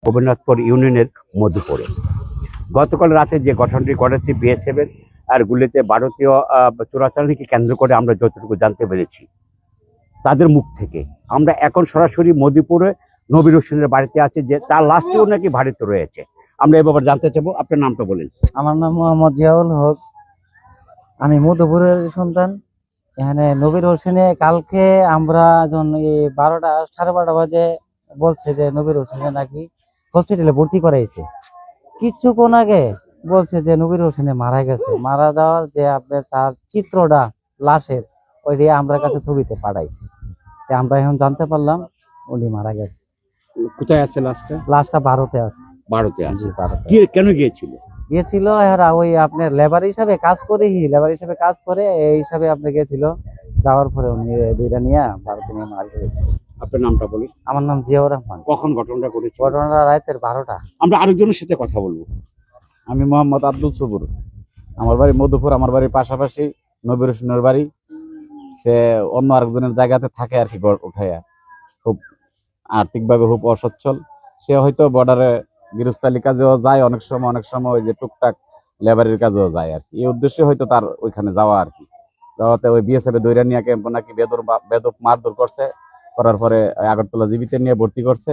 গোপীনাথপুর ইউনিয়নের মধুপুরে গতকাল রাতে যে ঘটনাটি ঘটেছে বিএসএফের আর গুলিতে ভারতীয় চোরাচালানিকে কেন্দ্র করে আমরা যতটুকু জানতে পেরেছি তাদের মুখ থেকে, আমরা এখন সরাসরি মধুপুরে নবীর হোসেনের বাড়িতে আছি, যে তার লাশটিও নাকি ভারতে রয়েছে। আমরা এ ব্যাপারে জানতে চাবো, আপনার নামটা বলেন। আমার নাম মোহাম্মদ জিয়াউল হক, আমি মধুপুরের সন্তান। এখানে নবীর হোসেনে কালকে আমরা যখন 12টা 12:30 বাজে বলছে যে নবীর হোসেনে নাকি হসপিটালে ভর্তি করাইছে। কিছুক্ষণ আগে বলছে যে নবীর হোসেনে মারা গেছে। মারা যাওয়ার যে আপনার তার চিত্রটা লাশের ওইটা আমরা কাছে ছবিতে পাঠাইছি। আমরা এখন জানতে পারলাম উনি মারা গেছে। কোথায় আছে লাশটা? লাশটা ভারতে আছে। ভারতে আছে। ভারতে কেন গিয়েছিল? গিয়েছিল এরা ওই আপনার লেবার হিসাবে কাজ করে এই হিসাবে আপনি গেছিল। যাওয়ার পরে উনি দুইটা নিয়ে ভারতে নিয়ে মারা গেছে। আপনার নামটা বলুন। আমার নাম জিয়াউর রহমান। কখন ঘটনাটা ঘটেছে? ঘটনাটা রাতের 12টা। আমরা আরেকজনের সাথে কথা বলবো। আমি মোহাম্মদ আব্দুল সবুর, আমার বাড়ি মধুপুর, আমার বাড়ির পাশাপাশি নবীর হোসেনের বাড়ি। সে অন্য আরেকজনের জায়গাতে থাকে আর কি, উঠাইয়া খুব আর্থিকভাবে খুব অসচ্ছল। সে হয়তো বর্ডারে গৃহস্থালী কাজেও যায়, অনেক সময় ওই যে টুকটাক লেবারের কাজেও যায় আর কি। এই উদ্দেশ্যে হয়তো তার ওইখানে যাওয়া আর কি। যাওয়াতে ওই বিএসএফ দৈরানিয়া ক্যাম্প নাকি বেদক মারধর করছে, করার পরে আগরতলা জীবিতে নিয়ে ভর্তি করছে।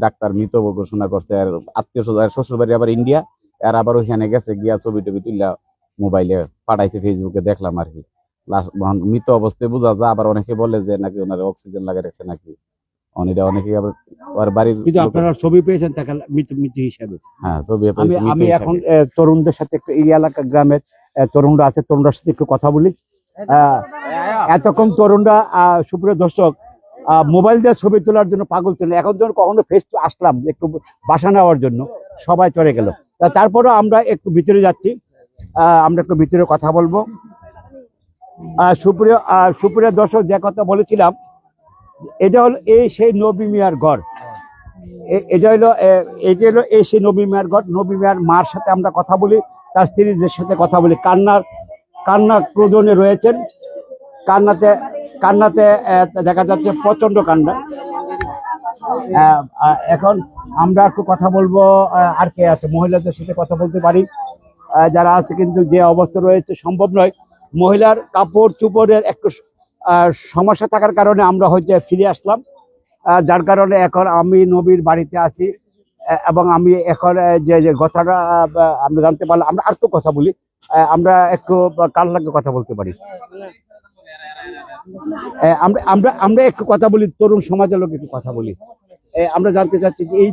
ডাক্তার মৃত ঘোষণা করছে। আর আত্মীয় স্বজন শ্বশুর বাড়ি আবার ইন্ডিয়া, আর আবার ওইখানে গেছে, গিয়া ছবি টবি তুললা মোবাইলে পাঠাইছে, ফেসবুকে দেখলাম আর কি। মৃত অবস্থায় বোঝা যায়। আবার অনেকে বলে যে নাকি ওনার অক্সিজেন লাগিয়ে রাখছে নাকি, অনেকে আবার বাড়ির আপনারা ছবি পেয়েছেন তাকে মৃত হিসাবে? হ্যাঁ, ছবি আমি এখন তরুণদের সাথে একটু এই এলাকা গ্রামের তরুণরা আছে, তরুণদের সাথে একটু কথা বলি। এতক্ষণ তরুণরা সুপ্রিয় দর্শক মোবাইল দিয়ে ছবি তোলার জন্য পাগল ছিল। এখন যখন কখনো ফেস টু আসলাম একটু বাসা নেওয়ার জন্য, সবাই চলে গেল। তারপরে আমরা একটু ভিতরে যাচ্ছি, আমরা একটু ভিতরে কথা বলবো। সুপ্রিয় দর্শক, যে কথা বলেছিলাম, এটা হলো এই সেই নবী মিয়ার ঘর। এটা হলো এই সেই নবী মিয়ার ঘর। নবী মিয়ার মার সাথে আমরা কথা বলি, তার স্ত্রীদের সাথে কথা বলি। কান্না ক্রোধনে রয়েছেন। কান্নাতে দেখা যাচ্ছে প্রচন্ড কান্না। এখন আমরা একটু কথা বলবো। আর কে আছে? মহিলাদের সাথে কথা বলতে পারি যারা আছে, কিন্তু যে অবস্থা রয়েছে সম্ভব নয়। মহিলার কাপড় চোপড়ের একটু সমস্যা থাকার কারণে আমরা হয়তো ফিরে আসলাম, যার কারণে এখন আমি নবীর বাড়িতে আছি। এবং আমি এখন যে কথাটা আমরা জানতে পারলাম, আমরা আর একটু কথা বলি। আমরা একটু কার লাগে কথা বলতে পারি? আমরা একটু কথা বলি, তরুণ সমাজের লোক একটু কথা বলি। আমরা জানতে চাচ্ছি যে এই